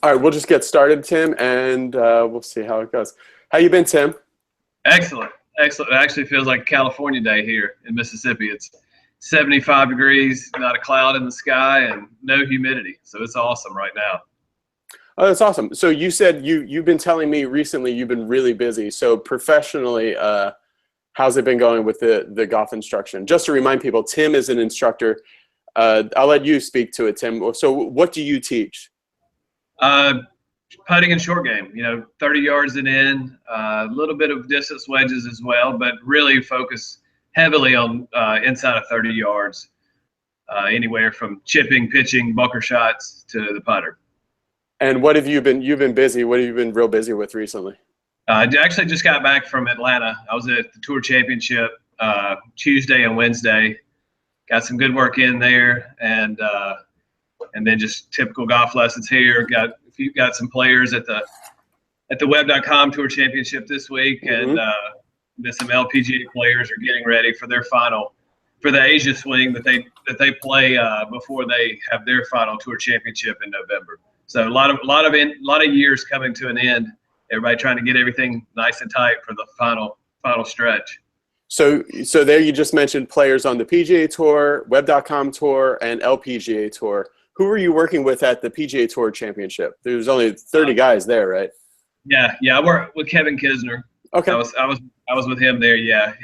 All right, we'll just get started, Tim, and we'll see how it goes. How you been, Tim? Excellent. Excellent. It actually feels like a California day here in Mississippi. It's 75 degrees, not a cloud in the sky, and no humidity. So it's awesome right now. Oh, that's awesome. So you said you've been telling me recently you've been really busy. So professionally, how's it been going with the golf instruction? Just to remind people, Tim is an instructor. I'll let you speak to it, Tim. So what do you teach? Putting and short game, 30 yards and in, a little bit of distance wedges as well, but really focus heavily on inside of 30 yards, anywhere from chipping, pitching, bunker shots to the putter. And what have you've been busy? What have you been real busy with recently? I actually just got back from Atlanta. I was at the Tour Championship Tuesday and Wednesday. Got some good work in there, and then just typical golf lessons here. Got some players at the Web.com Tour Championship this week, and then some LPGA players are getting ready for their final for the Asia swing that they play before they have their final Tour Championship in November. So a lot of years coming to an end. Everybody trying to get everything nice and tight for the final stretch. So there you just mentioned players on the PGA Tour, Web.com Tour, and LPGA Tour. Who were you working with at the PGA Tour Championship? There was only 30 guys there, right? Yeah. I worked with Kevin Kisner. Okay. I was with him there. Yeah.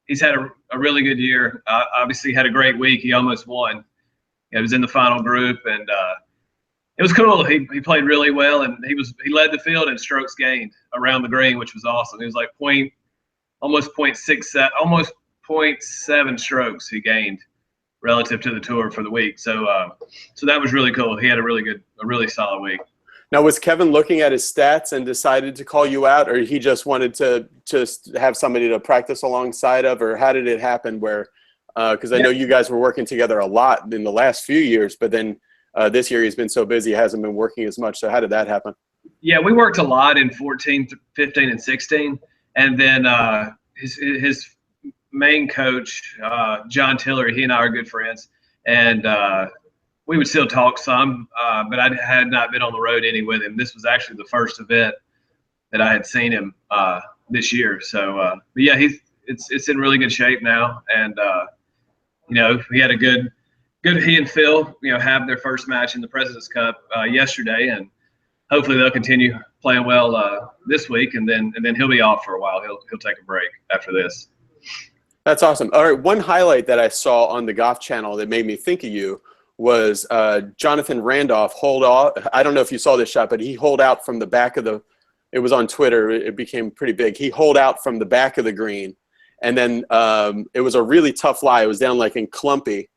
He's had a really good year. Obviously had a great week. He almost won. He was in the final group, and it was cool. He played really well, and he led the field in strokes gained around the green, which was awesome. He was like almost 0.7 strokes he gained relative to the tour for the week. So that was really cool. He had a really solid week. Now, was Kevin looking at his stats and decided to call you out, or he just wanted to just have somebody to practice alongside of, or how did it happen where, because I know you guys were working together a lot in the last few years, but then this year he's been so busy, he hasn't been working as much. So how did that happen? Yeah, we worked a lot in 14, 15, and 16. And then his main coach, John Tillery, he and I are good friends. And we would still talk some, but I had not been on the road any with him. This was actually the first event that I had seen him this year. So, but yeah, it's in really good shape now. And, he had a good he and Phil, have their first match in the President's Cup yesterday. And hopefully they'll continue playing well this week, and then he'll be off for a while. He'll take a break after this. That's awesome. All right, one highlight that I saw on the Golf Channel that made me think of you was Jonathan Randolph hold off. I don't know if you saw this shot, but he holed out from the back of the. It was on Twitter. It became pretty big. He holed out from the back of the green, and then it was a really tough lie. It was down like in Clumpy,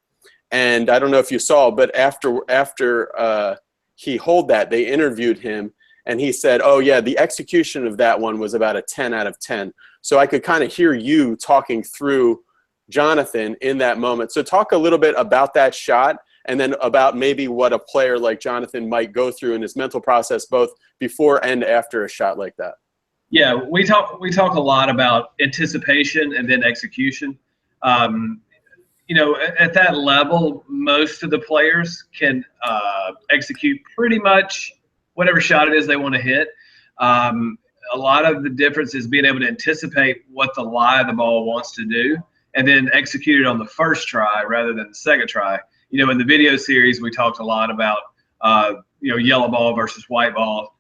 and I don't know if you saw, but after he holed that, they interviewed him. And he said, oh, yeah, the execution of that one was about a 10 out of 10. So I could kind of hear you talking through Jonathan in that moment. So talk a little bit about that shot, and then about maybe what a player like Jonathan might go through in his mental process, both before and after a shot like that. Yeah, we talk a lot about anticipation and then execution. At that level, most of the players can execute pretty much whatever shot it is they want to hit. A lot of the difference is being able to anticipate what the lie of the ball wants to do and then execute it on the first try rather than the second try. In the video series, we talked a lot about, yellow ball versus white ball.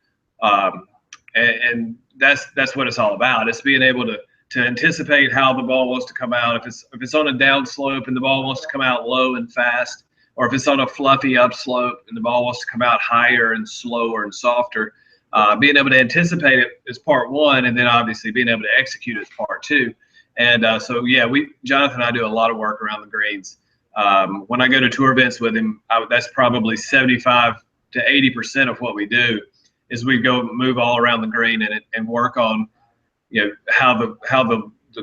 And that's what it's all about. It's being able to anticipate how the ball wants to come out. If it's on a down slope and the ball wants to come out low and fast, or if it's on a fluffy upslope and the ball wants to come out higher and slower and softer, being able to anticipate it is part one, and then obviously being able to execute is part two. And Jonathan and I do a lot of work around the greens. When I go to tour events with him, that's probably 75 to 80% of what we do is we go move all around the green and work on how the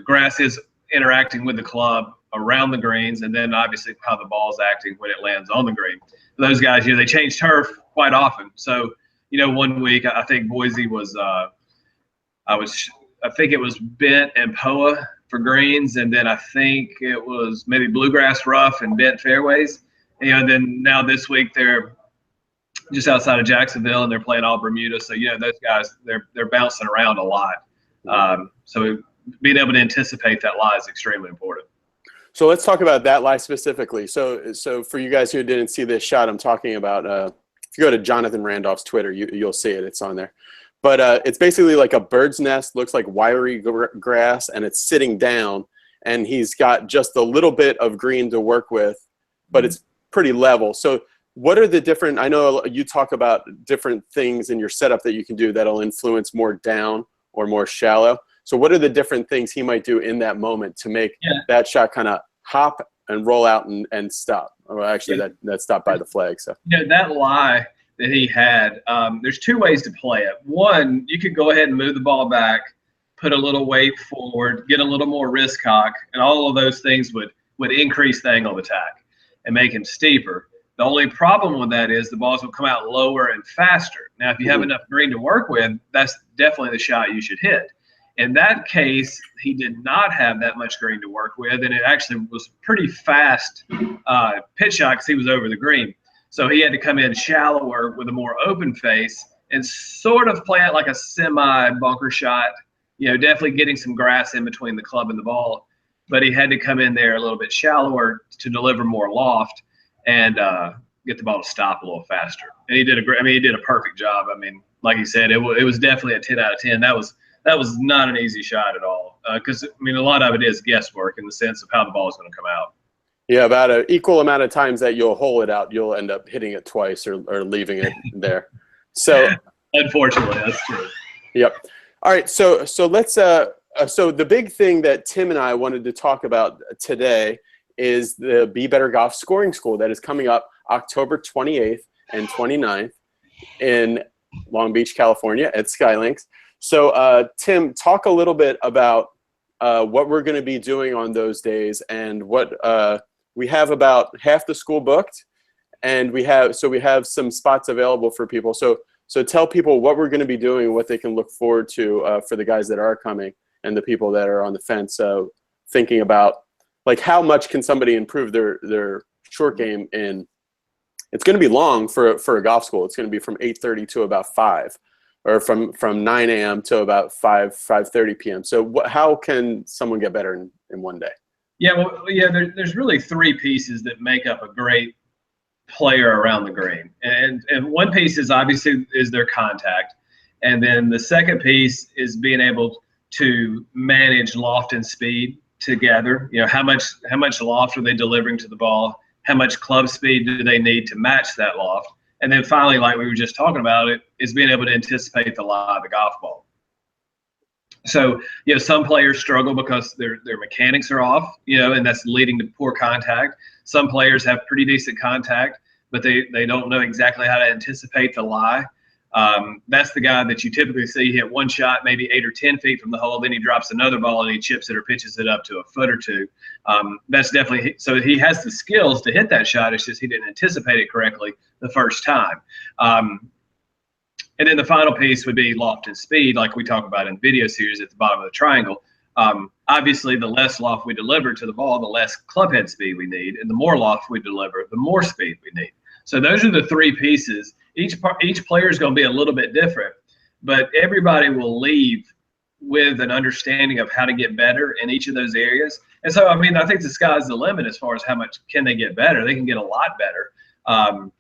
grass is interacting with the club around the greens, and then obviously how the ball's acting when it lands on the green. Those guys, they change turf quite often. So, one week I think Boise was, I think it was bent and POA for greens, and then I think it was maybe bluegrass rough and bent fairways. And then now this week they're just outside of Jacksonville, and they're playing all Bermuda. So those guys, they're bouncing around a lot. So being able to anticipate that lie is extremely important. So let's talk about that lie specifically. So for you guys who didn't see this shot I'm talking about, if you go to Jonathan Randolph's Twitter, you'll see it. It's on there. But it's basically like a bird's nest, looks like wiry grass, and it's sitting down. And he's got just a little bit of green to work with, but it's pretty level. So what are the different, I know you talk about different things in your setup that you can do that'll influence more down or more shallow. So what are the different things he might do in that moment to make that shot kind of hop and roll out and stop? Well, actually, that stopped by the flag. So that lie that he had, there's two ways to play it. One, you could go ahead and move the ball back, put a little weight forward, get a little more wrist cock, and all of those things would increase the angle of attack and make him steeper. The only problem with that is the balls will come out lower and faster. Now, if you have enough green to work with, that's definitely the shot you should hit. In that case, he did not have that much green to work with, and it actually was pretty fast pitch shot because he was over the green. So he had to come in shallower with a more open face and sort of play it like a semi-bunker shot, definitely getting some grass in between the club and the ball. But he had to come in there a little bit shallower to deliver more loft and get the ball to stop a little faster. And he did he did a perfect job. I mean, like he said, it was definitely a 10 out of 10. That was not an easy shot at all. Because, a lot of it is guesswork in the sense of how the ball is going to come out. Yeah, about an equal amount of times that you'll hole it out, you'll end up hitting it twice or leaving it there. So unfortunately, that's true. Yep. All right. So let's so the big thing that Tim and I wanted to talk about today is the Be Better Golf Scoring School that is coming up October 28th and 29th in Long Beach, California at Skylinks. So Tim, talk a little bit about what we're going to be doing on those days and what we have about half the school booked, and we have some spots available for people. So tell people what we're going to be doing, what they can look forward to for the guys that are coming and the people that are on the fence. So thinking about like how much can somebody improve their short game in. It's going to be long for a golf school. It's going to be from 8:30 to about 5, or from 9 a.m. to about 5:30 p.m. So how can someone get better in one day? There's really three pieces that make up a great player around the green. And one piece is obviously their contact. And then the second piece is being able to manage loft and speed together. How much loft are they delivering to the ball? How much club speed do they need to match that loft? And then finally, like we were just talking about, it is being able to anticipate the lie of the golf ball. So, some players struggle because their mechanics are off, and that's leading to poor contact. Some players have pretty decent contact, but they don't know exactly how to anticipate the lie. That's the guy that you typically see hit one shot, maybe 8 or 10 feet from the hole, then he drops another ball and he chips it or pitches it up to a foot or two. That's definitely, so he has the skills to hit that shot. It's just he didn't anticipate it correctly the first time. And then the final piece would be loft and speed, like we talk about in the video series at the bottom of the triangle. Obviously, the less loft we deliver to the ball, the less club head speed we need, and the more loft we deliver, the more speed we need. So those are the three pieces. Each player is going to be a little bit different, but everybody will leave with an understanding of how to get better in each of those areas. And so, I think the sky's the limit as far as how much can they get better. They can get a lot better.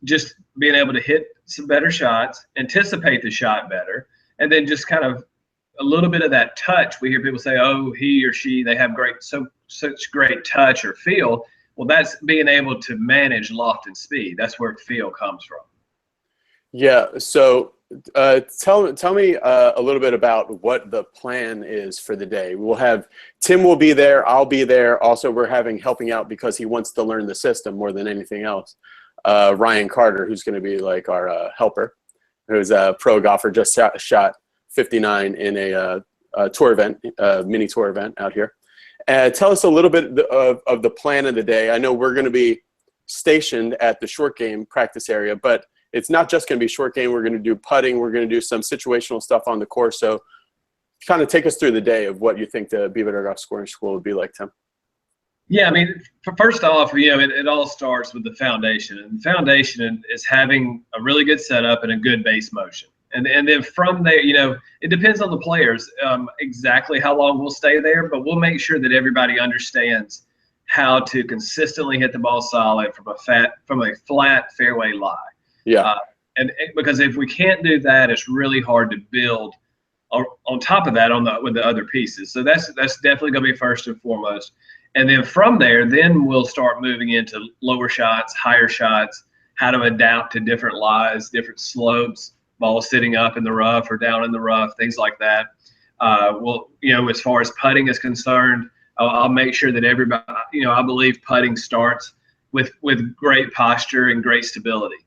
Just being able to hit some better shots, anticipate the shot better, and then just kind of a little bit of that touch. We hear people say, oh, he or she, they have such great touch or feel. Well, that's being able to manage loft and speed. That's where feel comes from. Yeah. So tell me a little bit about what the plan is for the day. We'll have Tim will be there. I'll be there. Also, we're having helping out because he wants to learn the system more than anything else. Ryan Carter, who's going to be like our helper, who's a pro golfer, just shot 59 in a tour event, mini tour event out here. Tell us a little bit of the plan of the day. I know we're going to be stationed at the short game practice area, but it's not just going to be short game. We're going to do putting. We're going to do some situational stuff on the course. So kind of take us through the day of what you think the Be Better Golf Scoring School would be like, Tim. Yeah, I mean, first off, it all starts with the foundation, and the foundation is having a really good setup and a good base motion, and then from there, it depends on the players exactly how long we'll stay there, but we'll make sure that everybody understands how to consistently hit the ball solid from a flat fairway lie. Yeah. And because if we can't do that, it's really hard to build on top of that with the other pieces. So that's definitely going to be first and foremost. And then from there, then we'll start moving into lower shots, higher shots, how to adapt to different lies, different slopes, balls sitting up in the rough or down in the rough, things like that. As far as putting is concerned, I'll make sure that everybody, I believe putting starts with great posture and great stability.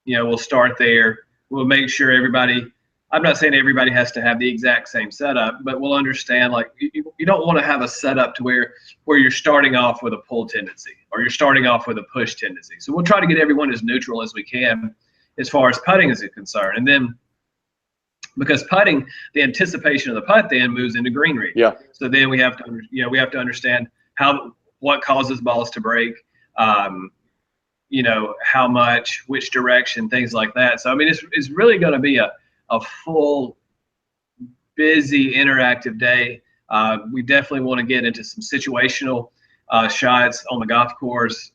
We'll start there. We'll make sure everybody, I'm not saying everybody has to have the exact same setup, but we'll understand, like, you don't want to have a setup to where you're starting off with a pull tendency or you're starting off with a push tendency. So we'll try to get everyone as neutral as we can as far as putting is concerned. And then because putting, the anticipation of the putt then moves into green read. Yeah. So then we have to understand what causes balls to break, how much, which direction, things like that. So, I mean, it's really going to be a full, busy, interactive day. We definitely want to get into some situational shots on the golf course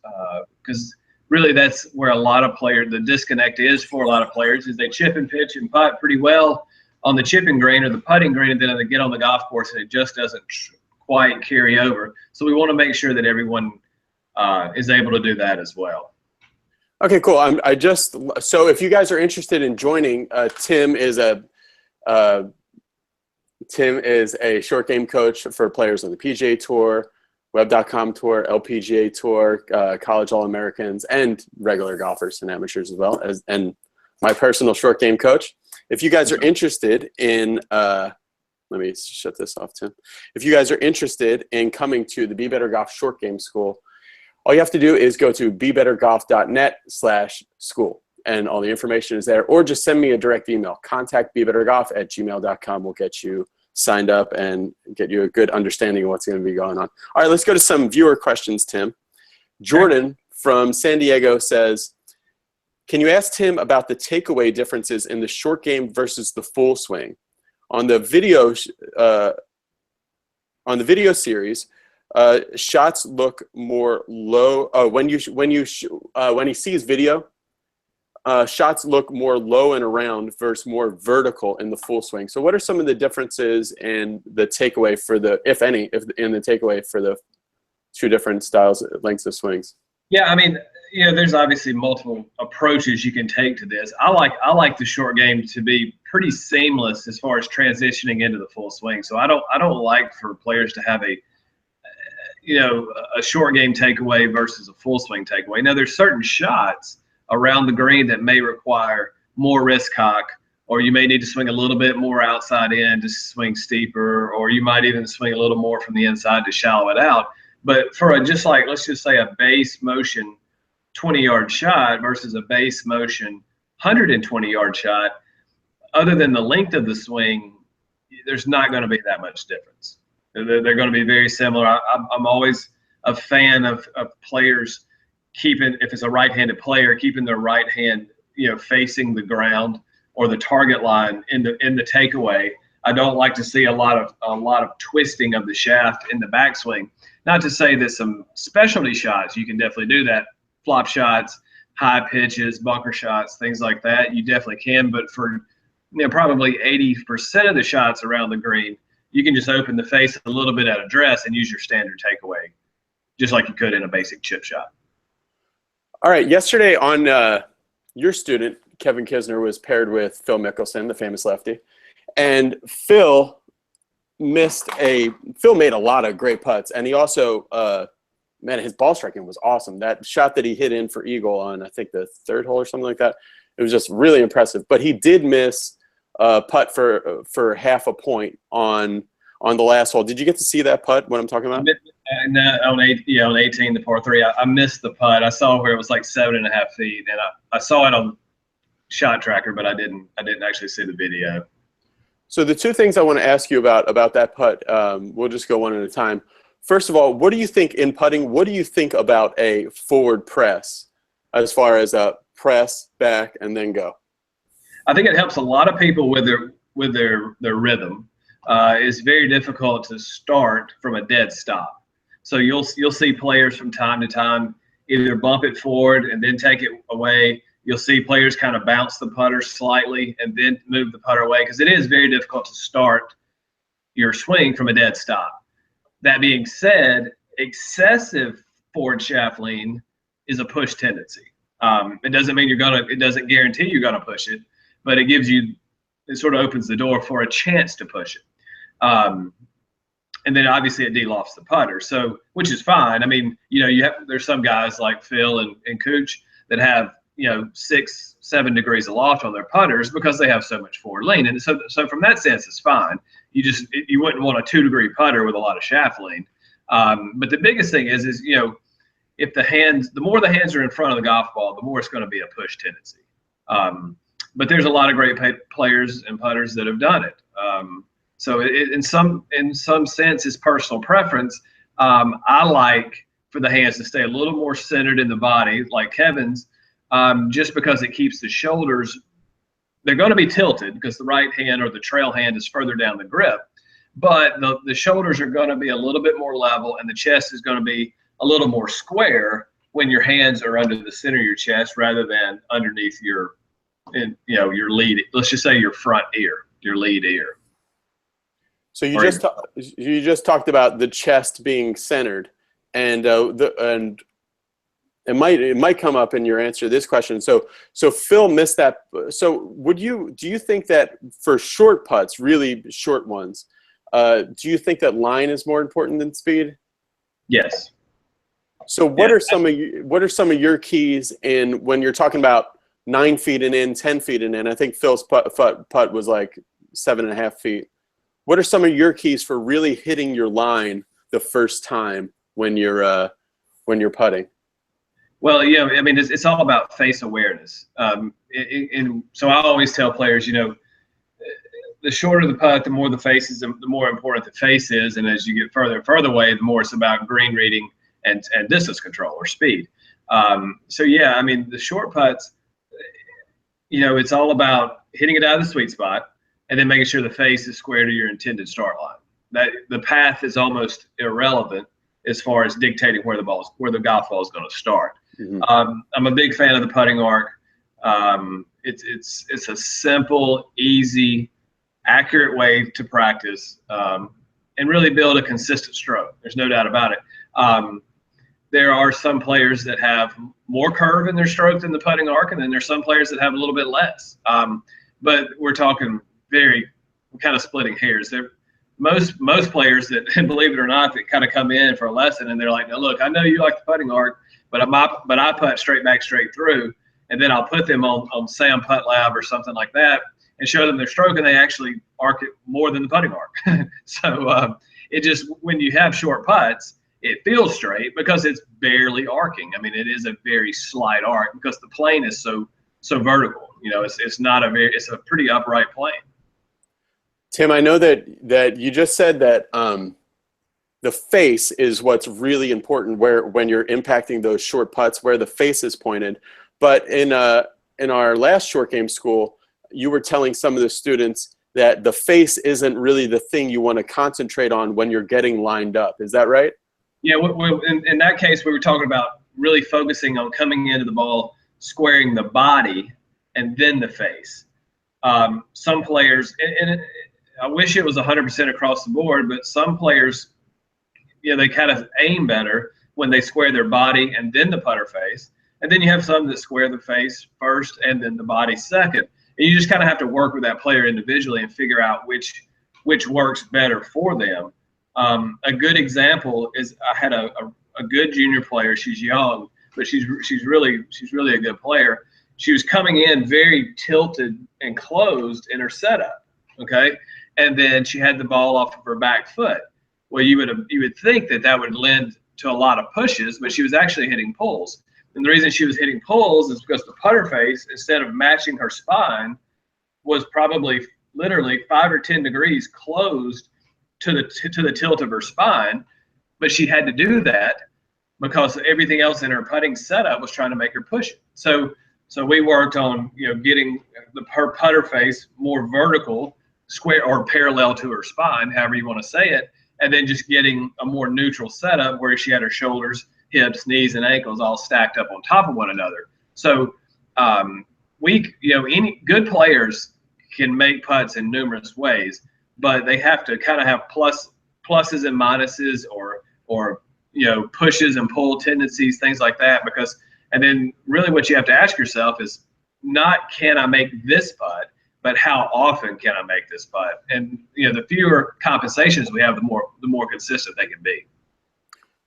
because really that's where a lot of players, the disconnect is for a lot of players, is they chip and pitch and putt pretty well on the chipping green or the putting green, and then they get on the golf course and it just doesn't quite carry over. So we want to make sure that everyone is able to do that as well. Okay, cool. So if you guys are interested in joining, Tim is a short game coach for players on the PGA Tour, Web.com Tour, LPGA Tour, College All-Americans, and regular golfers and amateurs as well, and my personal short game coach. If you guys are interested in, let me shut this off, Tim. If you guys are interested in coming to the Be Better Golf Short Game School, all you have to do is go to bebettergolf.net/school, and all the information is there. Or just send me a direct email, contact@bebettergolf@gmail.com. We'll get you signed up and get you a good understanding of what's going to be going on. All right, let's go to some viewer questions, Tim. Jordan from San Diego says, can you ask Tim about the takeaway differences in the short game versus the full swing? On the video series, shots look more low. When he sees video, shots look more low and around versus more vertical in the full swing. So what are some of the differences in the takeaway for the, if any, in the takeaway for the two different styles, lengths of swings? Yeah, I mean, there's obviously multiple approaches you can take to this. I like the short game to be pretty seamless as far as transitioning into the full swing. So I don't like for players to have a short game takeaway versus a full swing takeaway. Now, there's certain shots around the green that may require more wrist cock, or you may need to swing a little bit more outside in to swing steeper, or you might even swing a little more from the inside to shallow it out. But for let's just say a base motion 20-yard shot versus a base motion 120-yard shot, other than the length of the swing, there's not going to be that much difference. They're going to be very similar. I'm always a fan of players keeping, if it's a right-handed player, keeping their right hand, facing the ground or the target line in the takeaway. I don't like to see a lot of twisting of the shaft in the backswing. Not to say that some specialty shots, you can definitely do that. Flop shots, high pitches, bunker shots, things like that, you definitely can. But for probably 80% of the shots around the green, you can just open the face a little bit at address and use your standard takeaway, just like you could in a basic chip shot. All right. Yesterday on your student, Kevin Kisner, was paired with Phil Mickelson, the famous lefty. And Phil made a lot of great putts. And he also, his ball striking was awesome. That shot that he hit in for eagle on, I think, the third hole or something like that, it was just really impressive. But he did miss putt for half a point on the last hole. Did you get to see that putt, what I'm talking about? On 18, the par 3, I missed the putt. I saw where it was like 7.5 feet, and I saw it on Shot Tracker, but I didn't actually see the video. So the two things I want to ask you about that putt, we'll just go one at a time. first of all, what do you think in putting? What do you think about a forward press as far as a press, back, and then go? I think it helps a lot of people with their rhythm. It's very difficult to start from a dead stop. So you'll see players from time to time either bump it forward and then take it away. You'll see players kind of bounce the putter slightly and then move the putter away, because it is very difficult to start your swing from a dead stop. That being said, excessive forward shaft lean is a push tendency. It doesn't mean it doesn't guarantee you're gonna push it, but it sort of opens the door for a chance to push it. And then obviously it de-lofts the putter, so, which is fine. I mean, there's some guys like Phil and Cooch that have, 6-7 degrees of loft on their putters because they have so much forward lean. And so from that sense, it's fine. You wouldn't want a 2-degree putter with a lot of shaft lean. But the biggest thing is if the more the hands are in front of the golf ball, the more it's going to be a push tendency. But there's a lot of great players and putters that have done it. So in some sense, it's personal preference. I like for the hands to stay a little more centered in the body, like Kevin's, just because it keeps the shoulders. They're going to be tilted because the right hand or the trail hand is further down the grip, but the shoulders are going to be a little bit more level, and the chest is going to be a little more square when your hands are under the center of your chest rather than underneath your lead. Let's just say your front ear, your lead ear. So you just talked about the chest being centered, and it might come up in your answer to this question. So Phil missed that. So do you think that for short putts, really short ones, do you think that line is more important than speed? Yes. So what are some of your keys in when you're talking about 9 feet and in, 10 feet and in? I think Phil's putt was like 7.5 feet. What are some of your keys for really hitting your line the first time when you're putting? Well, I mean, it's all about face awareness. And so I always tell players, the shorter the putt, the more the face is, the more important the face is. And as you get further and further away, the more it's about green reading and distance control or speed. So yeah, I mean, the short putts, it's all about hitting it out of the sweet spot and then making sure the face is square to your intended start line. That the path is almost irrelevant as far as dictating where the golf ball is going to start. Mm-hmm. I'm a big fan of the putting arc. It's a simple, easy, accurate way to practice and really build a consistent stroke. There's no doubt about it. There are some players that have more curve in their stroke than the putting arc, and then there's some players that have a little bit less. But we're talking kind of splitting hairs. Most players that, believe it or not, that kind of come in for a lesson and they're like, "Now look, I know you like the putting arc, but I putt straight back, straight through," and then I'll put them on Sam Putt Lab or something like that and show them their stroke, and they actually arc it more than the putting arc. So it just, when you have short putts, it feels straight because it's barely arcing. I mean, it is a very slight arc because the plane is so vertical. It's a pretty upright plane. Tim, I know that you just said that the face is what's really important when you're impacting those short putts, where the face is pointed. But in our last short game school, you were telling some of the students that the face isn't really the thing you want to concentrate on when you're getting lined up. Is that right? Yeah, in that case, we were talking about really focusing on coming into the ball, squaring the body, and then the face. Some players, and I wish it was 100% across the board, but some players, they kind of aim better when they square their body and then the putter face. And then you have some that square the face first and then the body second. And you just kind of have to work with that player individually and figure out which works better for them. A good example is I had a good junior player. She's young, but she's really a good player. She was coming in very tilted and closed in her setup. Okay. And then she had the ball off of her back foot. Well, you would think that would lend to a lot of pushes, but she was actually hitting pulls. And the reason she was hitting pulls is because the putter face, instead of matching her spine, was probably literally 5 or 10 degrees closed to the tilt of her spine. but she had to do that because everything else in her putting setup was trying to make her push it. So we worked on, getting her putter face more vertical, square or parallel to her spine, however you want to say it, and then just getting a more neutral setup where she had her shoulders, hips, knees, and ankles all stacked up on top of one another. So any good players can make putts in numerous ways, but they have to kind of have pluses and minuses, or pushes and pull tendencies, things like that. And then really what you have to ask yourself is not, can I make this putt, but how often can I make this putt? And the fewer compensations we have, the more consistent they can be.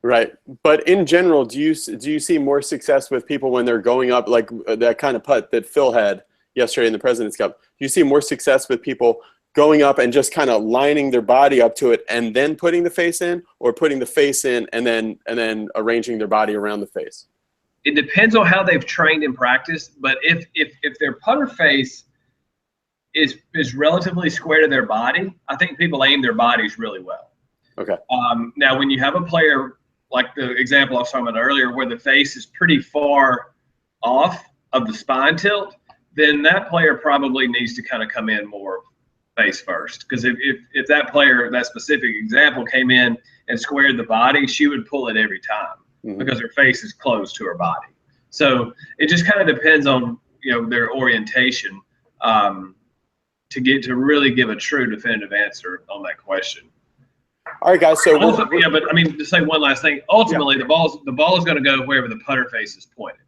Right. But in general, do you see more success with people when they're going up, like that kind of putt that Phil had yesterday in the President's Cup? Do you see more success with people going up and just kind of lining their body up to it and then putting the face in, or putting the face in and then arranging their body around the face? It depends on how they've trained and practiced, but if their putter face is relatively square to their body, I think people aim their bodies really well. Okay. Now, when you have a player like the example I was talking about earlier, where the face is pretty far off of the spine tilt, then that player probably needs to kind of come in more face first. Because if that player, that specific example, came in and squared the body, she would pull it every time, because her face is close to her body. So it just kind of depends on their orientation to really give a true definitive answer on that question. All right, guys. So but I mean, to say one last thing, ultimately the ball is going to go wherever the putter face is pointed.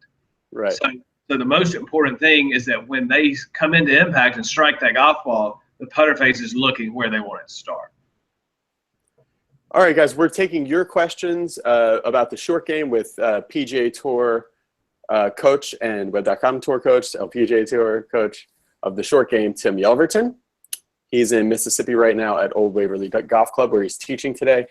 Right. So the most important thing is that when they come into impact and strike that golf ball, the putter face is looking where they want it to start. All right, guys, we're taking your questions about the short game with PGA Tour coach and Web.com Tour coach, LPGA Tour coach of the short game, Tim Yelverton. He's in Mississippi right now at Old Waverly Golf Club, where he's teaching today,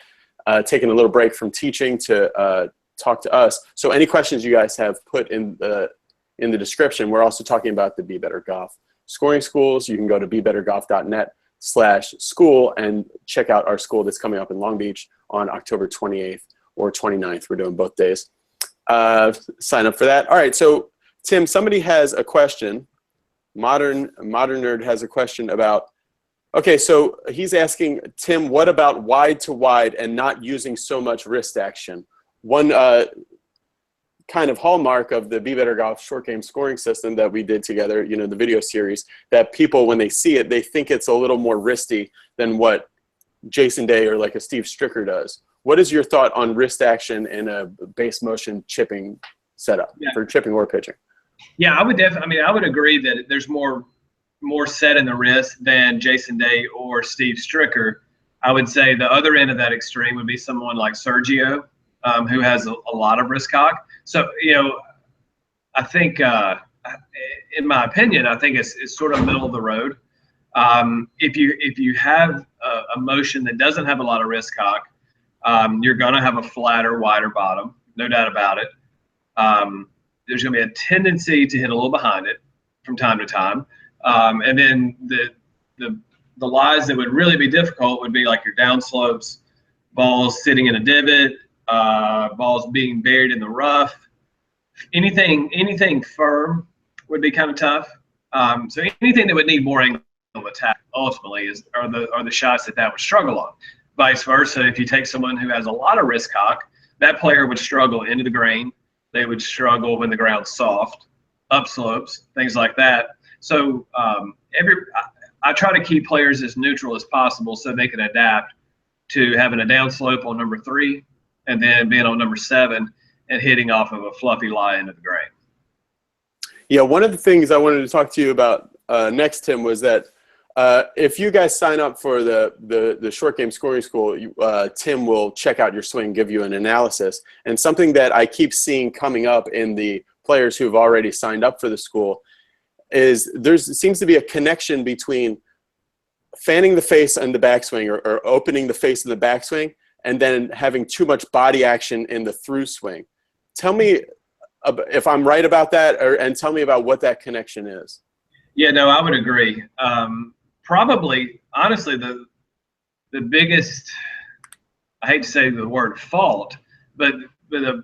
taking a little break from teaching to talk to us. So any questions you guys have, put in the description. We're also talking about the Be Better Golf scoring schools. You can go to BeBetterGolf.net/school and check out our school that's coming up in Long Beach on October 28th or 29th. We're doing both days. Sign up for that. All right, so Tim, somebody has a question. Modern Nerd has a question about, okay, so he's asking, Tim, what about wide to wide and not using so much wrist action? One kind of hallmark of the Be Better Golf short game scoring system that we did together, the video series, that people, when they see it, they think it's a little more wristy than what Jason Day or like a Steve Stricker does. What is your thought on wrist action in a base motion chipping setup for chipping or pitching? Yeah, I would agree that there's more set in the wrist than Jason Day or Steve Stricker. I would say the other end of that extreme would be someone like Sergio, who has a lot of wrist cock. So, I think, in my opinion, I think it's sort of middle of the road. If you have a motion that doesn't have a lot of wrist cock, you're going to have a flatter, wider bottom, no doubt about it. There's going to be a tendency to hit a little behind it from time to time. And then the lies that would really be difficult would be like your downslopes, balls sitting in a divot, balls being buried in the rough. Anything firm would be kind of tough. So anything that would need more angle of attack ultimately are the shots that would struggle on. Vice versa, if you take someone who has a lot of wrist cock, that player would struggle into the grain. They would struggle when the ground's soft, upslopes, things like that. So I try to keep players as neutral as possible so they can adapt to having a downslope on number 3 and then being on number 7 and hitting off of a fluffy lie into the grain. Yeah, one of the things I wanted to talk to you about next, Tim, was that if you guys sign up for the short game scoring school, Tim will check out your swing, give you an analysis. And something that I keep seeing coming up in the players who've already signed up for the school is there seems to be a connection between fanning the face and the backswing, or opening the face in the backswing, and then having too much body action in the through swing. Tell me if I'm right about that, and tell me about what that connection is. Yeah, no, I would agree. Probably, honestly, the biggest I hate to say the word fault, but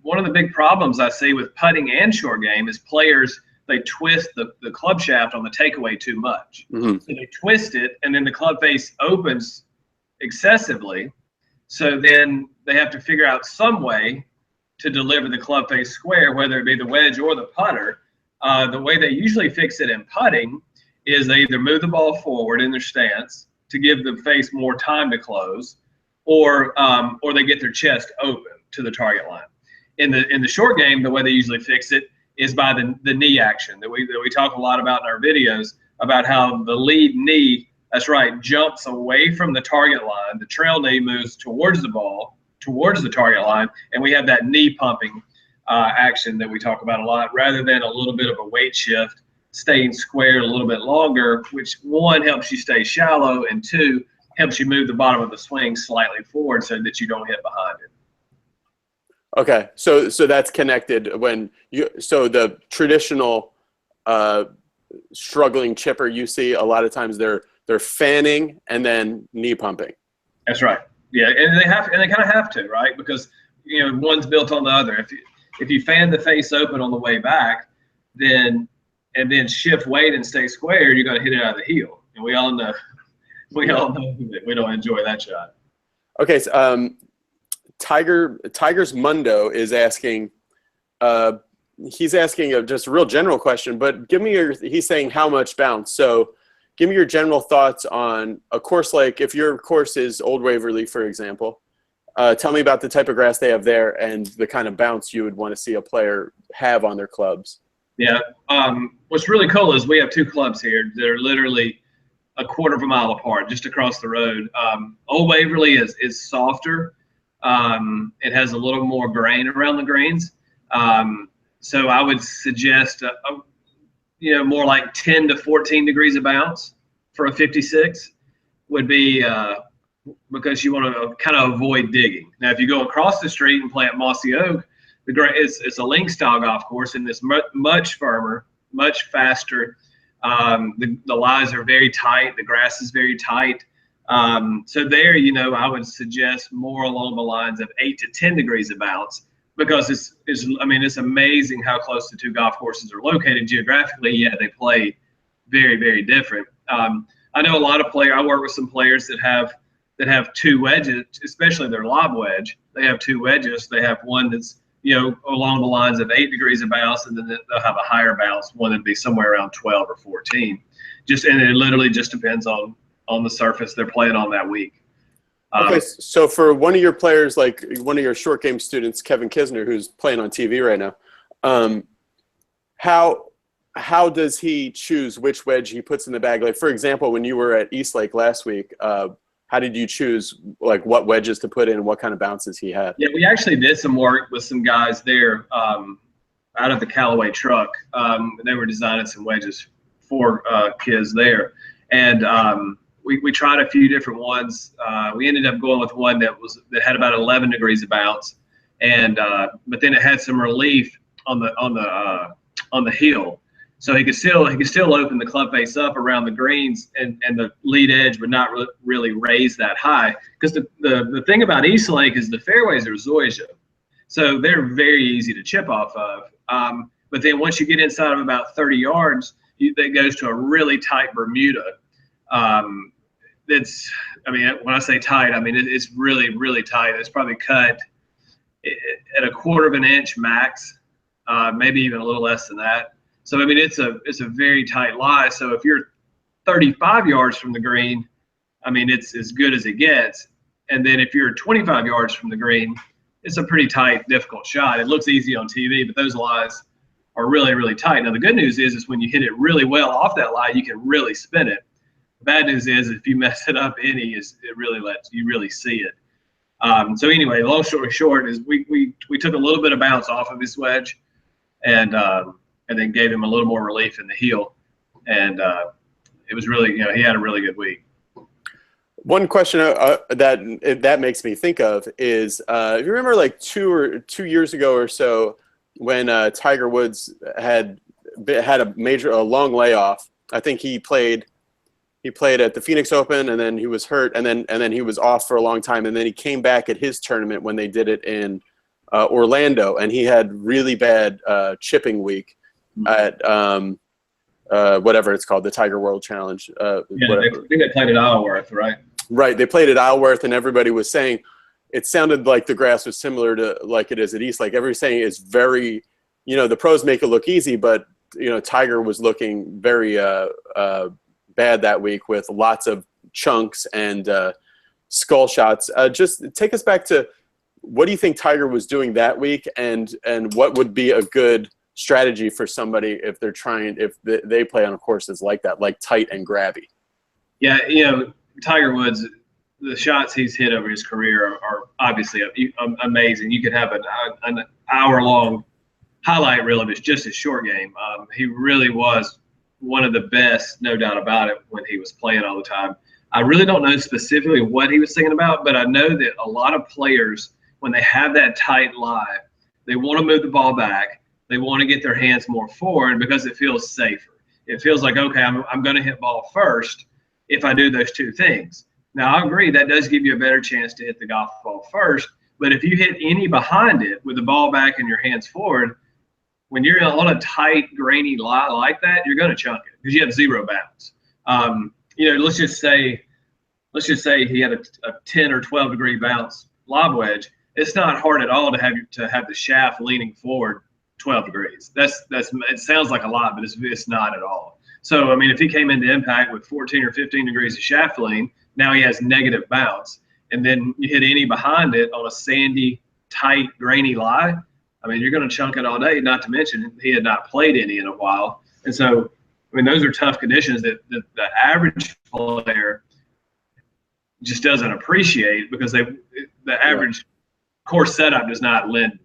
one of the big problems I see with putting and short game is players, they twist the club shaft on the takeaway too much. Mm-hmm. So they twist it, and then the club face opens excessively. So then they have to figure out some way to deliver the club face square, whether it be the wedge or the putter. The way they usually fix it in putting is they either move the ball forward in their stance to give the face more time to close, or they get their chest open to the target line. In the short game, the way they usually fix it is by the knee action that we talk a lot about in our videos, about how the lead knee, that's right, jumps away from the target line. The trail knee moves towards the ball, towards the target line, and we have that knee pumping action that we talk about a lot, rather than a little bit of a weight shift, staying squared a little bit longer, which one, helps you stay shallow, and two, helps you move the bottom of the swing slightly forward so that you don't hit behind it. Okay, so that's connected when so the traditional struggling chipper you see a lot of times they're fanning and then knee pumping. That's right. Yeah, and they kind of have to, right? Because one's built on the other. If you fan the face open on the way back, and then shift weight and stay square, you're going to hit it out of the heel. And we all know that we don't enjoy that shot. Okay, so, Tiger's Mundo is asking, he's asking just a real general question, but he's saying how much bounce. So give me your general thoughts on a course like, if your course is Old Waverly, for example, tell me about the type of grass they have there and the kind of bounce you would want to see a player have on their clubs. Yeah. What's really cool is we have two clubs here that are literally a quarter of a mile apart, just across the road. Old Waverly is softer. It has a little more grain around the greens. So I would suggest, more like 10 to 14 degrees of bounce for a 56 would be, because you want to kind of avoid digging. Now, if you go across the street and play at Mossy Oak, it's a link style golf course, and it's much firmer, much faster. The lies are very tight. The grass is very tight. So there, I would suggest more along the lines of 8 to 10 degrees of bounce, because it's amazing how close the two golf courses are located geographically. Yeah, they play very, very different. I know a lot of players. I work with some players that have two wedges, especially their lob wedge. They have two wedges. They have one that's along the lines of 8 degrees of bounce, and then they'll have a higher bounce, one that'd be somewhere around 12 or 14. And it literally just depends on the surface they're playing on that week. Okay, so for one of your players, like one of your short game students, Kevin Kisner, who's playing on TV right now, how does he choose which wedge he puts in the bag? Like, for example, when you were at Eastlake last week, how did you choose like what wedges to put in and what kind of bounces he had? Yeah, we actually did some work with some guys there out of the Callaway truck. They were designing some wedges for kids there, and we tried a few different ones. We ended up going with one that had about 11 degrees of bounce, and but then it had some relief on the heel, so he could still open the club face up around the greens, and the lead edge would not really raise that high, because the thing about Eastlake is the fairways are zoysia, so they're very easy to chip off of. But then once you get inside of about 30 yards, that goes to a really tight Bermuda. When I say tight, it's really, really tight. It's probably cut at a quarter of an inch max, maybe even a little less than that. So, it's a very tight lie. So if you're 35 yards from the green, it's as good as it gets. And then if you're 25 yards from the green, it's a pretty tight, difficult shot. It looks easy on TV, but those lies are really, really tight. Now, the good news is when you hit it really well off that lie, you can really spin it. The bad news is if you mess it up it really lets you really see it. So anyway, long story short is we took a little bit of bounce off of his wedge, and then gave him a little more relief in the heel, and it was really, he had a really good week. One question that makes me think of is, if you remember like 2 years ago or so, when Tiger Woods had a long layoff. I think he played he played at the Phoenix Open, and then he was hurt, and then he was off for a long time, and then he came back at his tournament when they did it in Orlando, and he had really bad chipping week at whatever it's called, the Tiger World Challenge. I think they played at Isleworth, right? Right, they played at Isleworth, and everybody was saying it sounded like the grass was similar to like it is at East. Like everybody's saying it's very, the pros make it look easy, but Tiger was looking very bad that week with lots of chunks and skull shots. Just take us back to what do you think Tiger was doing that week, and what would be a good strategy for somebody if they play on courses like that, like tight and grabby? Yeah, Tiger Woods, the shots he's hit over his career are obviously amazing. You could have an hour-long highlight reel of just his short game. He really was one of the best, no doubt about it, when he was playing all the time. I really don't know specifically what he was thinking about, but I know that a lot of players, when they have that tight lie, they want to move the ball back. They want to get their hands more forward because it feels safer. It feels like, okay, I'm going to hit ball first if I do those two things. Now, I agree that does give you a better chance to hit the golf ball first, but if you hit any behind it with the ball back and your hands forward, when you're on a tight, grainy lie like that, you're going to chunk it because you have zero bounce. Let's just say he had a 10 or 12 degree bounce lob wedge. It's not hard at all to have the shaft leaning forward 12 degrees. It sounds like a lot, but it's not at all. So, I mean, if he came into impact with 14 or 15 degrees of shaft lean, now he has negative bounce. And then you hit any behind it on a sandy, tight, grainy lie, I mean, you're going to chunk it all day, not to mention he had not played any in a while. And so, I mean, those are tough conditions that the average player just doesn't appreciate because the average course setup does not lend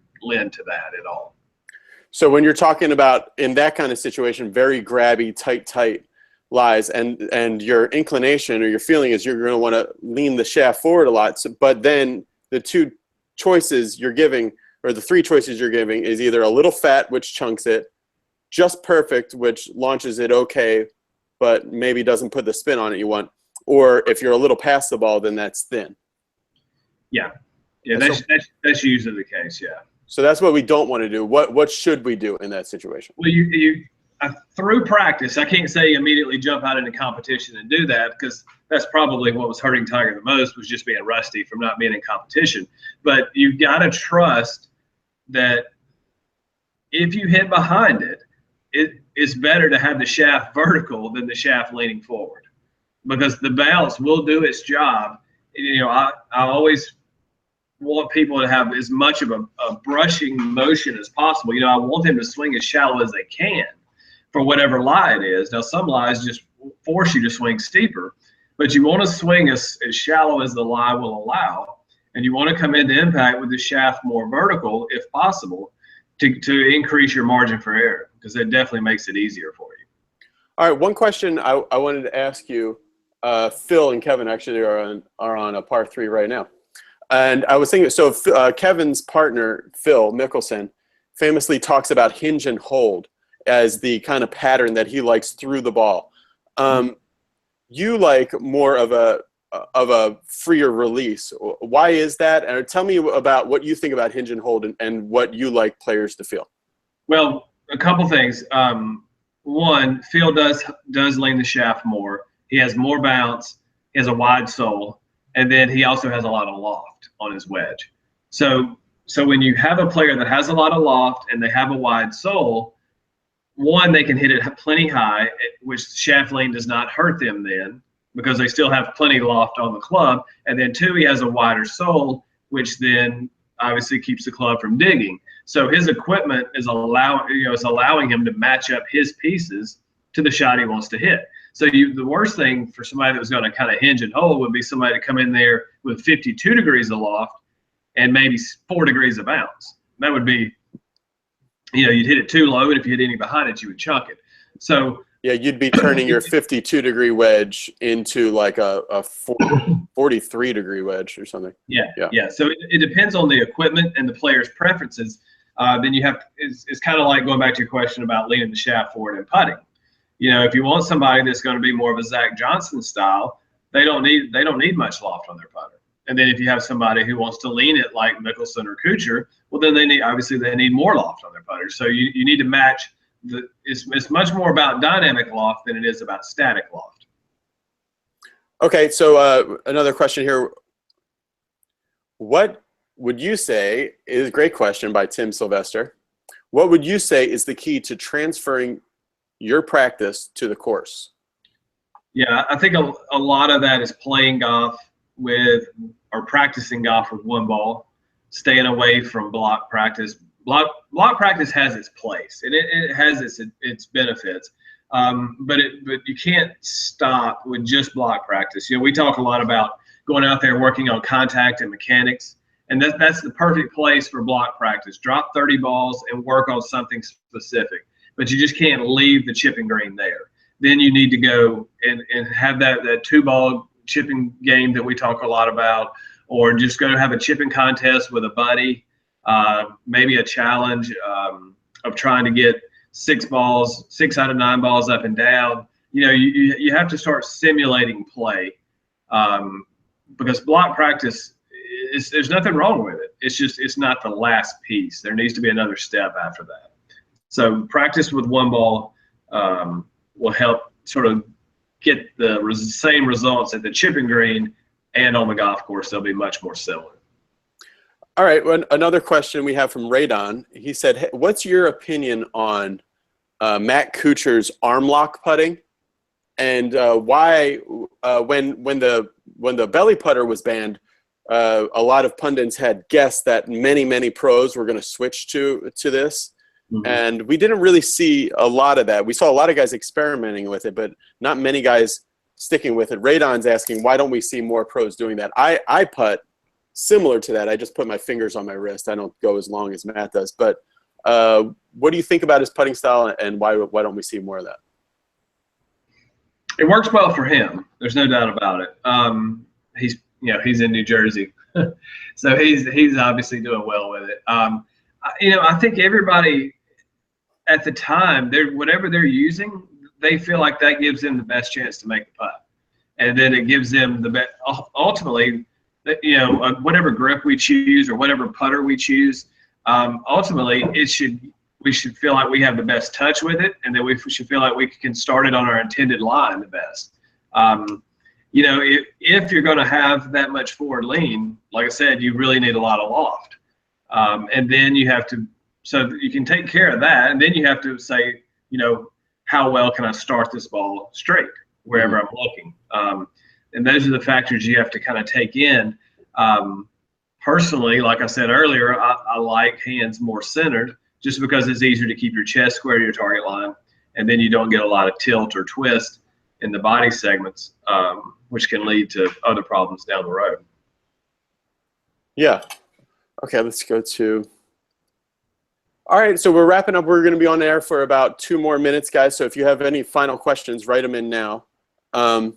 to that at all. So when you're talking about in that kind of situation, very grabby, tight lies, and your inclination or your feeling is you're going to want to lean the shaft forward a lot. But then the two choices you're giving, or the three choices you're giving, is either a little fat, which chunks it, just perfect, which launches it okay, but maybe doesn't put the spin on it you want, or if you're a little past the ball, then that's thin. Yeah, that's usually the case. Yeah. So that's what we don't want to do. What should we do in that situation? Well, through practice, I can't say immediately jump out into competition and do that because that's probably what was hurting Tiger the most, was just being rusty from not being in competition. But you've got to trust that if you hit behind it, it's better to have the shaft vertical than the shaft leaning forward because the bounce will do its job. I always want people to have as much of a brushing motion as possible. I want them to swing as shallow as they can for whatever lie it is. Now, some lies just force you to swing steeper, but you want to swing as shallow as the lie will allow, and you want to come into impact with the shaft more vertical if possible to increase your margin for error because it definitely makes it easier for you. All right, one question I wanted to ask you. Phil and Kevin actually are on a par 3 right now. And I was thinking, so Kevin's partner, Phil Mickelson, famously talks about hinge and hold as the kind of pattern that he likes through the ball. You like more of a freer release. Why is that? And tell me about what you think about hinge and hold and what you like players to feel. Well, a couple things. One, Phil does lean the shaft more. He has more bounce. He has a wide sole. And then he also has a lot of loft on his wedge. So when you have a player that has a lot of loft and they have a wide sole, one, they can hit it plenty high, which shaft lean does not hurt them then because they still have plenty loft on the club. And then two, he has a wider sole, which then obviously keeps the club from digging. So his equipment is allowing him to match up his pieces to the shot he wants to hit. So the worst thing for somebody that was going to kind of hinge and hold would be somebody to come in there with 52 degrees of loft and maybe 4 degrees of bounce. That would be, you'd hit it too low, and if you hit any behind it, you would chunk it. So yeah, you'd be turning your 52-degree wedge into like a 43-degree wedge or something. Yeah. So it depends on the equipment and the player's preferences. Then you have it's kind of like going back to your question about leaning the shaft forward and putting. You know, if you want somebody that's going to be more of a Zach Johnson style, they don't need much loft on their putter. And then if you have somebody who wants to lean it like Mickelson or Kuchar, well, then they need more loft on their putter. So you need to match it's much more about dynamic loft than it is about static loft. Okay, so another question here. What would you say is a great question by Tim Sylvester. What would you say is the key to transferring your practice to the course? Yeah, I think a lot of that is playing golf with or practicing golf with one ball, staying away from block practice. Block practice has its place and it has its benefits, but you can't stop with just block practice. You know, we talk a lot about going out there working on contact and mechanics, and that's the perfect place for block practice. Drop 30 balls and work on something specific, but you just can't leave the chipping green there. Then you need to go and have that 2-ball chipping game that we talk a lot about, or just go have a chipping contest with a buddy, maybe a challenge of trying to get 6 out of 9 balls up and down. You know, you have to start simulating play, because block practice there's nothing wrong with it. It's not the last piece. There needs to be another step after that. So practice with one ball will help sort of get the same results at the chipping green and on the golf course. They'll be much more similar. All right. Well, another question we have from Radon. He said, hey, what's your opinion on Matt Kuchar's arm lock putting, and why when the belly putter was banned, a lot of pundits had guessed that many pros were going to switch to this. Mm-hmm. And we didn't really see a lot of that. We saw a lot of guys experimenting with it, but not many guys sticking with it. Radon's asking, why don't we see more pros doing that? I putt similar to that. I just put my fingers on my wrist. I don't go as long as Matt does. But what do you think about his putting style, and why don't we see more of that? It works well for him. There's no doubt about it. He's in New Jersey, so he's obviously doing well with it. I think everybody at the time, whatever they're using, they feel like that gives them the best chance to make the putt, and then it gives them the best. Ultimately, whatever grip we choose or whatever putter we choose, ultimately we should feel like we have the best touch with it, and then we should feel like we can start it on our intended line the best. If you're going to have that much forward lean, like I said, you really need a lot of loft. And then you have to, so you can take care of that. And then you have to say, how well can I start this ball straight wherever I'm looking? And those are the factors you have to kind of take in. Personally, like I said earlier, I like hands more centered just because it's easier to keep your chest square to your target line. And then you don't get a lot of tilt or twist in the body segments, which can lead to other problems down the road. Yeah. Okay, let's go to. All right, so we're wrapping up. We're going to be on air for about 2 more minutes, guys. So if you have any final questions, write them in now. I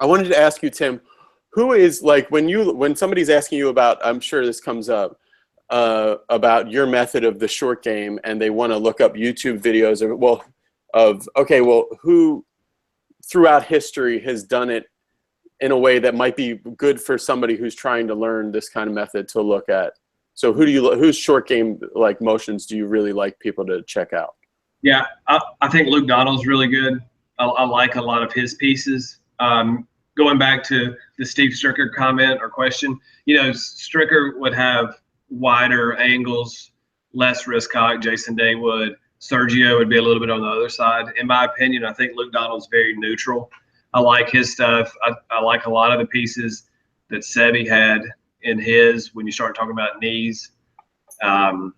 wanted to ask you, Tim, who is, like, when somebody's asking you about, I'm sure this comes up, about your method of the short game, and they want to look up YouTube videos who throughout history has done it in a way that might be good for somebody who's trying to learn this kind of method to look at. So whose short game like motions do you really like people to check out? Yeah, I think Luke Donald's really good. I like a lot of his pieces. Going back to the Steve Stricker comment or question, Stricker would have wider angles, less wrist cock. Jason Day would. Sergio would be a little bit on the other side. In my opinion, I think Luke Donald's very neutral. I like his stuff. I like a lot of the pieces that Sevi had in his when you start talking about knees and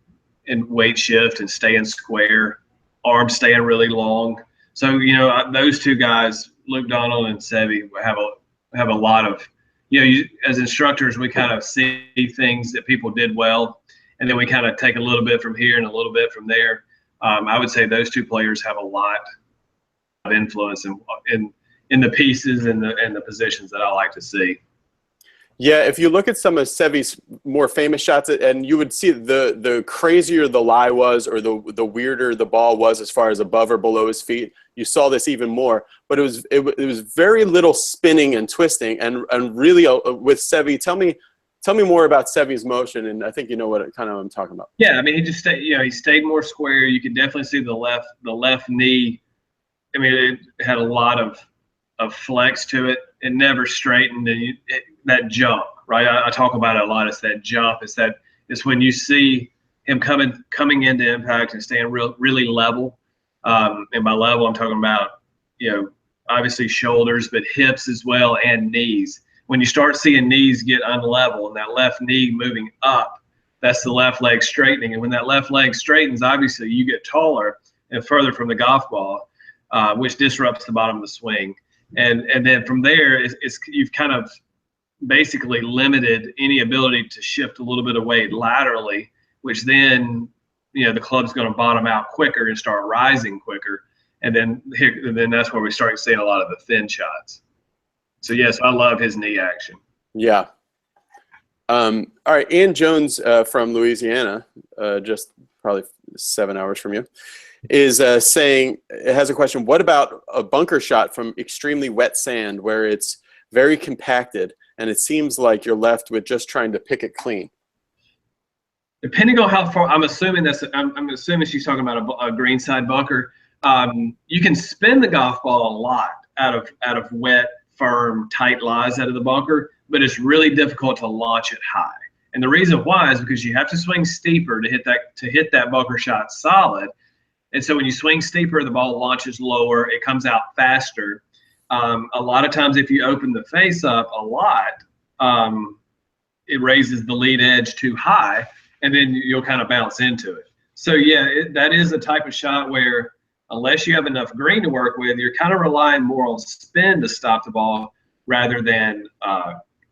weight shift and staying square, arms staying really long. So, those two guys, Luke Donald and Sevi, have a lot of, as instructors, we kind of see things that people did well, and then we kind of take a little bit from here and a little bit from there. I would say those two players have a lot of influence in the pieces and the positions that I like to see. Yeah, if you look at some of Seve's more famous shots, and you would see the crazier the lie was, or the weirder the ball was as far as above or below his feet, you saw this even more. But it was very little spinning and twisting, and really with Seve, tell me more about Seve's motion, and I think you know what kind of I'm talking about. Yeah, I mean, he just stayed, he stayed more square. You could definitely see the left knee. I mean, it had a lot of flex to it. It never straightened, and that jump, right? I talk about it a lot. It's that jump. It's when you see him coming into impact and staying really level. And by level, I'm talking about, obviously shoulders, but hips as well, and knees. When you start seeing knees get unlevel and that left knee moving up, that's the left leg straightening. And when that left leg straightens, obviously you get taller and further from the golf ball, which disrupts the bottom of the swing. And then from there, you've kind of basically limited any ability to shift a little bit of weight laterally, which then, the club's going to bottom out quicker and start rising quicker. And then that's where we start seeing a lot of the thin shots. So yes, I love his knee action. Yeah. All right, Ian Jones from Louisiana, just probably 7 hours from you, is saying, has a question. What about a bunker shot from extremely wet sand where it's very compacted and it seems like you're left with just trying to pick it clean? Depending on how far, I'm assuming she's talking about a greenside bunker. You can spin the golf ball a lot out of wet, firm, tight lies out of the bunker, but it's really difficult to launch it high. And the reason why is because you have to swing steeper to hit that bunker shot solid. And so when you swing steeper, the ball launches lower, it comes out faster. A lot of times if you open the face up a lot, it raises the lead edge too high, and then you'll kind of bounce into it. So yeah, that is a type of shot where unless you have enough green to work with, you're kind of relying more on spin to stop the ball rather than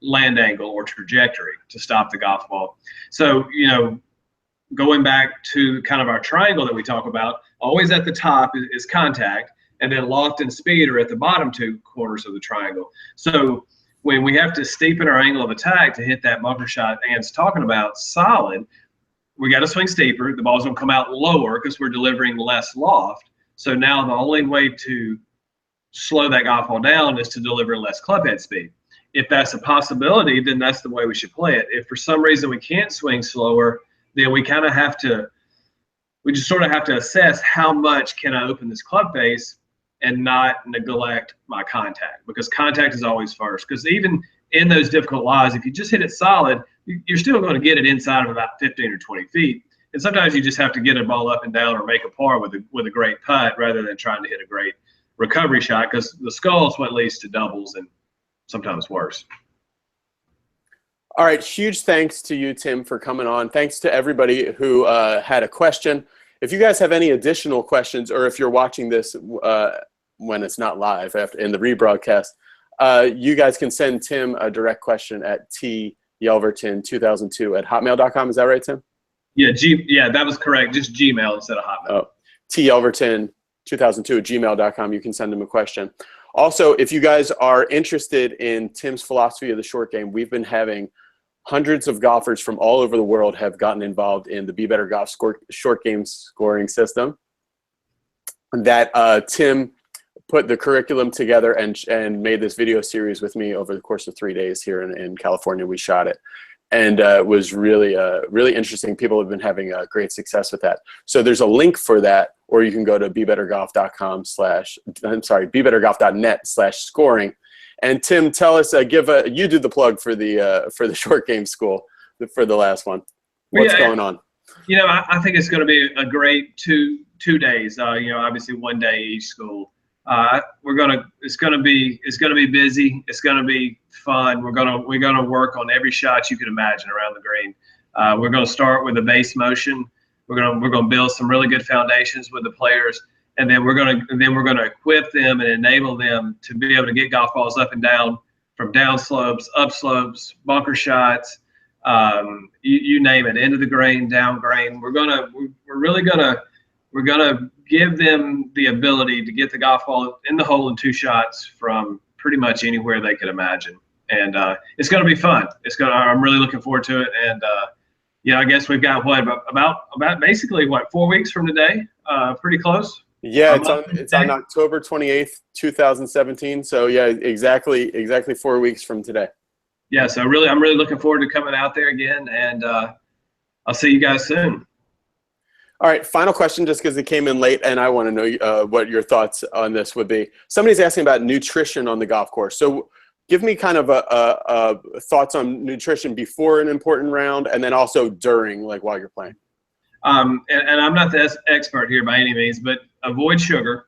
land angle or trajectory to stop the golf ball. So, going back to kind of our triangle that we talk about, always at the top is contact, and then loft and speed are at the bottom two corners of the triangle. So when we have to steepen our angle of attack to hit that bunker shot Ann's talking about solid, we got to swing steeper. The ball's going to come out lower because we're delivering less loft. So now the only way to slow that golf ball down is to deliver less clubhead speed. If that's a possibility, then that's the way we should play it. If for some reason we can't swing slower, then we kind of just sort of have to assess how much can I open this club face and not neglect my contact, because contact is always first. Because even in those difficult lies, if you just hit it solid, you're still going to get it inside of about 15 or 20 feet. And sometimes you just have to get a ball up and down or make a par with a great putt rather than trying to hit a great recovery shot, because the skull is what leads to doubles and sometimes worse. All right, huge thanks to you, Tim, for coming on. Thanks to everybody who had a question. If you guys have any additional questions, or if you're watching this when it's not live in the rebroadcast, you guys can send Tim a direct question at tyelverton2002@hotmail.com. Is that right, Tim? Yeah, that was correct. Just Gmail instead of Hotmail. Oh, tyelverton2002@gmail.com. You can send him a question. Also, if you guys are interested in Tim's philosophy of the short game, we've been having hundreds of golfers from all over the world have gotten involved in the Be Better Golf short game scoring system that Tim put the curriculum together and made this video series with me over the course of 3 days here in California. We shot it, and it was really interesting. People have been having great success with that. So there's a link for that, or you can go to bebettergolf.net/scoring. And Tim, tell us, you do the plug for the short game school for the last one. What's going on? I think it's going to be a great two days. Obviously 1 day each school. It's going to be busy. It's going to be fun. We're going to work on every shot you could imagine around the green. We're going to start with a base motion. We're going to build some really good foundations with the players. And then we're going to equip them and enable them to be able to get golf balls up and down from down slopes, up slopes, bunker shots, you name it, into the green, down green. We're gonna give them the ability to get the golf ball in the hole in 2 shots from pretty much anywhere they could imagine. and it's going to be fun. I'm really looking forward to it, and I guess we've got about basically 4 weeks from today. Pretty close. Yeah, it's on October 28th, 2017. So yeah, exactly 4 weeks from today. Yeah, so I'm really looking forward to coming out there again, and I'll see you guys soon. All right, final question, just because it came in late, and I want to know what your thoughts on this would be. Somebody's asking about nutrition on the golf course. So give me kind of a thoughts on nutrition before an important round, and then also during, like while you're playing. And I'm not the expert here by any means, but avoid sugar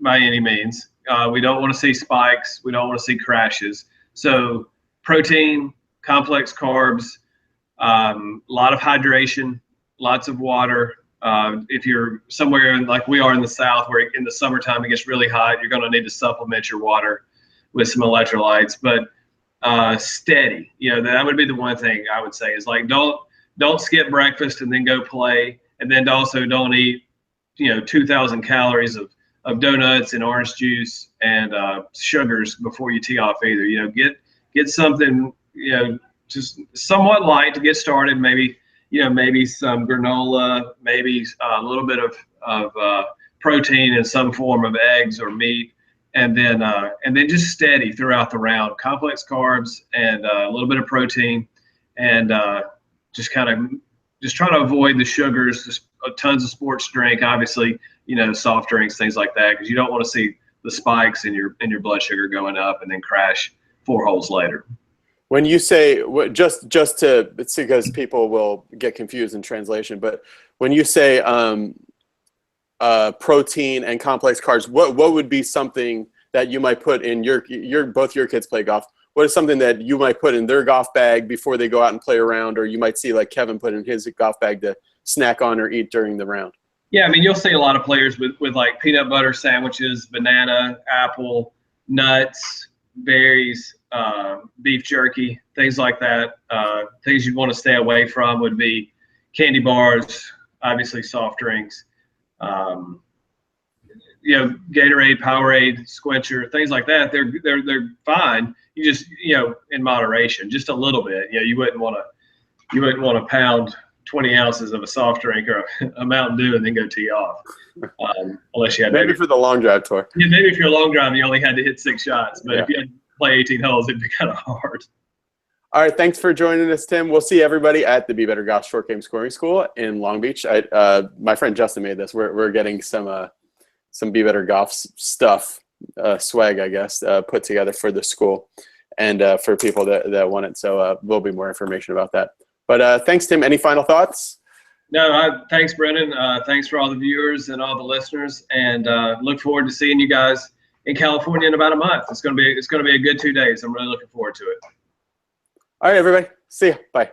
by any means. We don't want to see spikes. We don't want to see crashes. So protein, complex carbs, a lot of hydration, lots of water. If you're somewhere like we are in the South, where in the summertime it gets really hot, you're going to need to supplement your water with some electrolytes. But steady, that would be the one thing I would say is like don't skip breakfast and then go play, and then also don't eat 2,000 calories of donuts and orange juice and sugars before you tee off either. Get something just somewhat light to get started. Maybe some granola, maybe a little bit of protein in some form of eggs or meat, and then just steady throughout the round. Complex carbs and a little bit of protein, and just try to avoid the sugars. Just tons of sports drink, obviously, soft drinks, things like that, because you don't want to see the spikes in your blood sugar going up and then crash 4 holes later. When you say, just to, it's because people will get confused in translation, but when you say protein and complex carbs, what would be something that you might put in both your kids play golf? What is something that you might put in their golf bag before they go out and play a round, or you might see like Kevin put in his golf bag to snack on or eat during the round? Yeah, I mean, you'll see a lot of players with like peanut butter sandwiches, banana, apple, nuts, berries, beef jerky, things like that. Things you'd want to stay away from would be candy bars, obviously soft drinks, Gatorade, Powerade, Squencher, things like that. They're fine. You just in moderation, just a little bit. You wouldn't want to pound 20 ounces of a soft drink or a Mountain Dew and then go tee off. Unless you had maybe for the long drive tour. Yeah, maybe if you're a long drive, you only had to hit 6 shots. But yeah. If you had to play 18 holes, it'd be kind of hard. All right, thanks for joining us, Tim. We'll see everybody at the Be Better Golf Short Game Scoring School in Long Beach. My friend Justin made this. We're getting some Be Better Golf stuff, swag, I guess, put together for the school and for people that want it. So there'll be more information about that. But thanks, Tim. Any final thoughts? No, thanks, Brendan. Thanks for all the viewers and all the listeners, and look forward to seeing you guys in California in about a month. It's gonna be a good 2 days. I'm really looking forward to it. All right, everybody. See ya. Bye.